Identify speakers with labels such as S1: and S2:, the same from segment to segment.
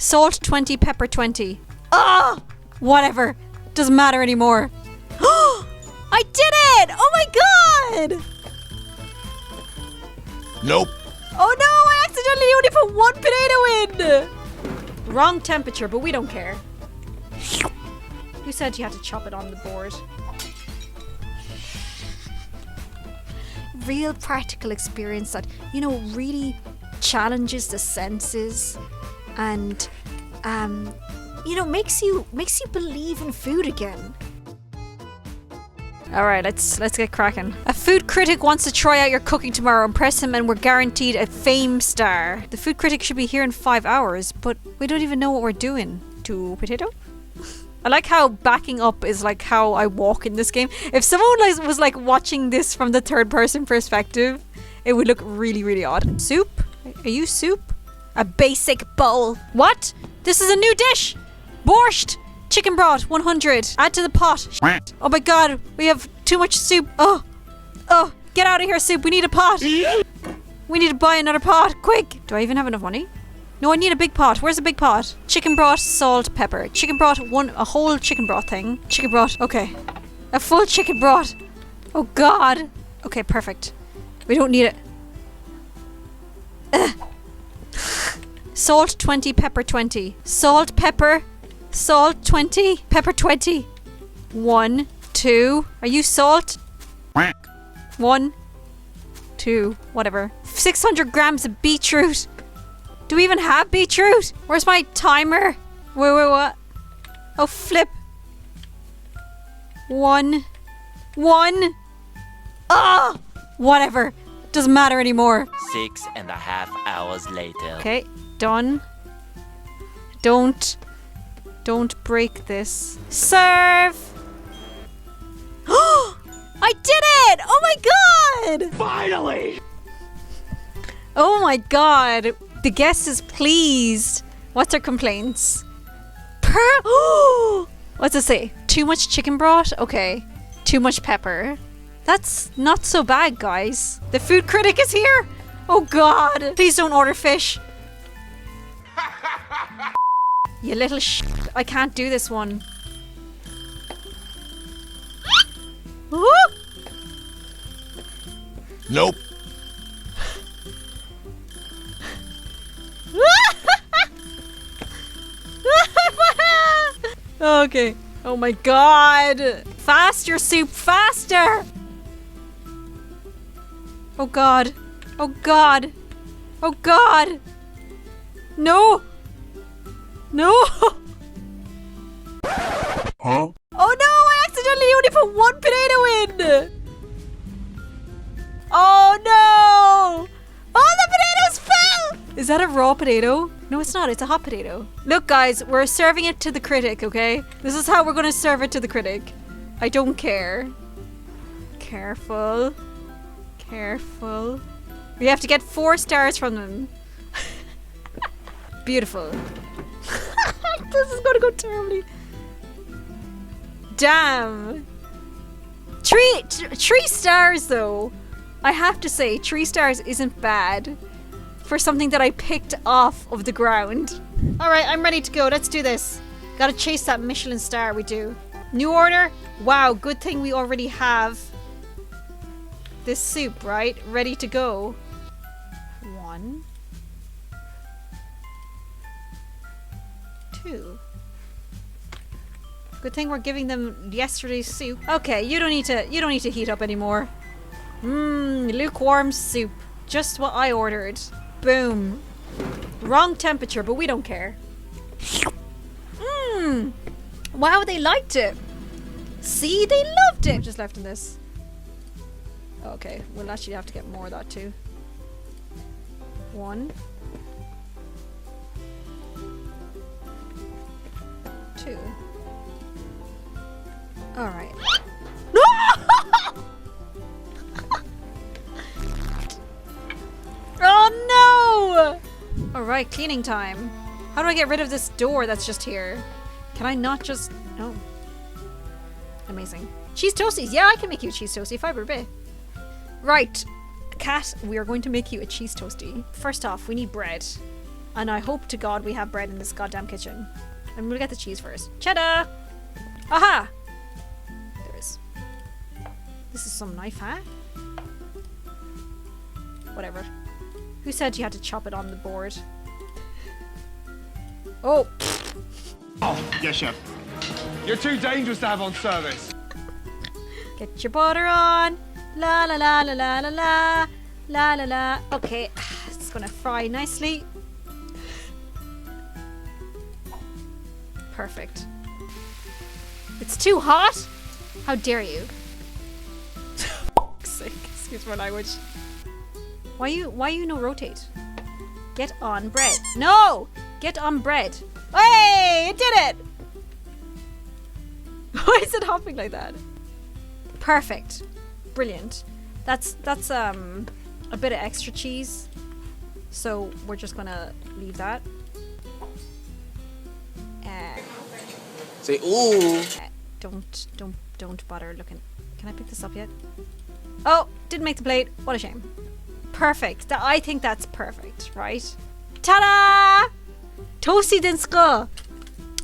S1: Salt 20, pepper 20. Ah! Whatever. Doesn't matter anymore. I did it! Oh my god!
S2: Nope.
S1: Oh no, I accidentally only put one potato in! Wrong temperature, but we don't care. Who said you had to chop it on the board? Real practical experience that, you know, really challenges the senses and, you know, makes you believe in food again. Alright, let's get cracking. A food critic wants to try out your cooking tomorrow. Impress him and we're guaranteed a fame star. The food critic should be here in 5 hours, but we don't even know what we're doing. To potato? I like how backing up is like how I walk in this game. If someone was like watching this from the third person perspective, it would look really, really odd. Soup? Are you soup? A basic bowl. What? This is a new dish! Borscht! Chicken broth, 100. Add to the pot. Oh my god, we have too much soup. Oh, get out of here, soup. We need a pot. We need to buy another pot, quick. Do I even have enough money? No, I need a big pot. Where's the big pot? Chicken broth, salt, pepper. Chicken broth, a whole chicken broth thing. Chicken broth, okay. A full chicken broth. Oh god. Okay, perfect. We don't need it. Salt 20, pepper 20. Salt, pepper. Salt 20, pepper 20. 1, 2. Are you salt? 1, 2, whatever. 600 grams of beetroot. Do we even have beetroot? Where's my timer? Wait, what? Oh, flip. 1. Ah! Whatever. Doesn't matter anymore.
S3: 6.5 hours later.
S1: Okay, done. Don't break this. Serve! I did it! Oh my god!
S2: Finally!
S1: Oh my god. The guest is pleased. What's her complaints? What's it say? Too much chicken broth? Okay. Too much pepper. That's not so bad, guys. The food critic is here! Oh god. Please don't order fish. You little sh**. I can't do this one.
S2: Nope.
S1: Okay. Oh my god. Faster, soup, faster. Oh god. Oh god. Oh god. No. No!
S2: Huh?
S1: Oh no! I accidentally only put one potato in! Oh no! Oh, the potatoes fell! Is that a raw potato? No, it's not. It's a hot potato. Look, guys, we're serving it to the critic, okay? This is how we're gonna serve it to the critic. I don't care. Careful. Careful. We have to get 4 stars from them. Beautiful. This is gonna go terribly. Damn. 3 stars though. I have to say, 3 stars isn't bad for something that I picked off of the ground. Alright, I'm ready to go. Let's do this. Gotta chase that Michelin star we do. New order? Wow, good thing we already have this soup, right? Ready to go. 1. 2. Good thing we're giving them yesterday's soup. Okay, you don't need to heat up anymore. Lukewarm soup. Just what I ordered. Boom. Wrong temperature, but we don't care. Wow, they liked it. See, they loved it. Just left in this. Okay, we'll actually have to get more of that too. 1. 2. Alright. No! Oh no! Alright, cleaning time. How do I get rid of this door that's just here? Can I not just... No. Amazing. Cheese toasties. Yeah, I can make you a cheese toastie if I were a bit. Right. Kat, we are going to make you a cheese toastie. First off, we need bread. And I hope to God we have bread in this goddamn kitchen. And we'll get the cheese first. Cheddar! Aha! There is. This is some knife, huh? Whatever. Who said you had to chop it on the board? Oh!
S2: Oh, yes, chef. You're too dangerous to have on service.
S1: Get your butter on. La la la la la la la. La la la. Okay, it's gonna fry nicely. Perfect. It's too hot? How dare you? Excuse my language. Why you no rotate? Get on bread. No! Get on bread. Hey! It did it! Why is it hopping like that? Perfect. Brilliant. That's a bit of extra cheese. So we're just gonna leave that.
S3: Say ooh.
S1: Don't bother looking. Can I pick this up yet? Oh, didn't make the plate. What a shame. Perfect. I think that's perfect, right? Ta-da! Toasty dinsko.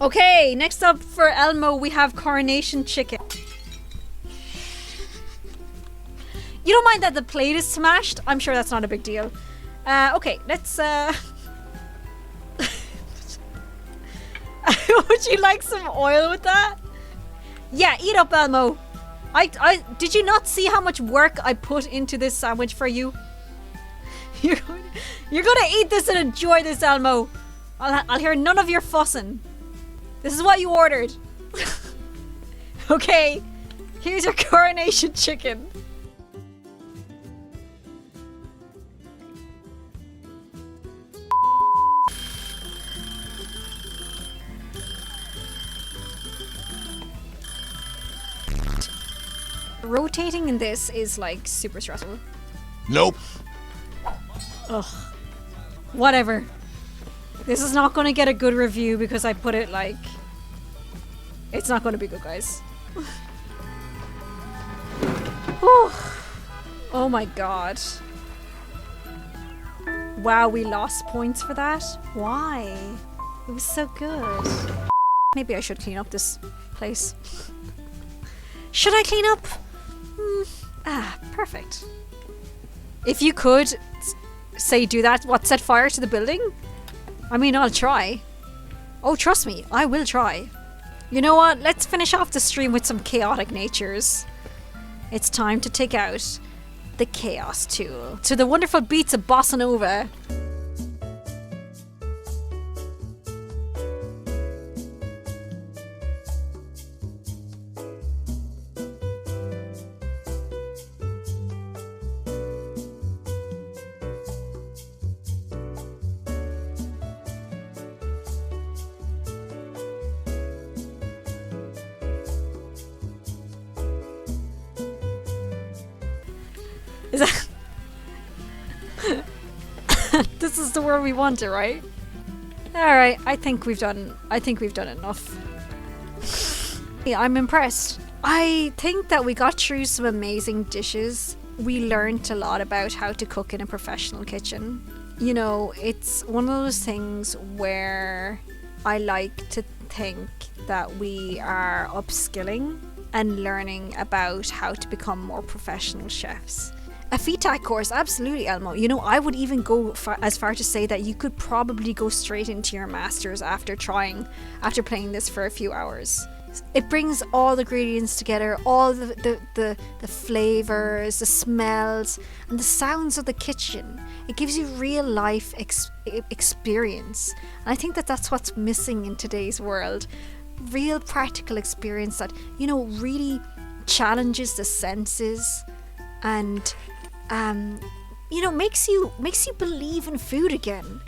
S1: Okay, next up for Elmo we have coronation chicken. You don't mind that the plate is smashed? I'm sure that's not a big deal. Okay, let's would you like some oil with that? Yeah, eat up, Elmo. I did you not see how much work I put into this sandwich for you? You're gonna eat this and enjoy this, Elmo. I'll hear none of your fussing. This is what you ordered. Okay, here's your coronation chicken. Rotating in this is like super stressful.
S2: Nope.
S1: Ugh. Whatever. This is not going to get a good review because I put it like... It's not going to be good, guys. Whew. Oh my god. Wow, we lost points for that? Why? It was so good. Maybe I should clean up this place. Should I clean up? Perfect. If you could, say do that. What, set fire to the building? I mean, I'll try. Oh, trust me, I will try. You know what? Let's finish off the stream with some chaotic natures. It's time to take out the chaos tool to the wonderful beats of Bossa Nova. Is that this is the world we wanted, right? Alright, I think we've done enough. Yeah, I'm impressed. I think that we got through some amazing dishes. We learned a lot about how to cook in a professional kitchen. You know, it's one of those things where I like to think that we are upskilling and learning about how to become more professional chefs. A FETAC course, absolutely, Elmo. You know, I would even go as far to say that you could probably go straight into your masters after playing this for a few hours. It brings all the ingredients together, all the flavors, the smells, and the sounds of the kitchen. It gives you real life experience. And I think that that's what's missing in today's world. Real practical experience that, you know, really challenges the senses and you know, makes you believe in food again.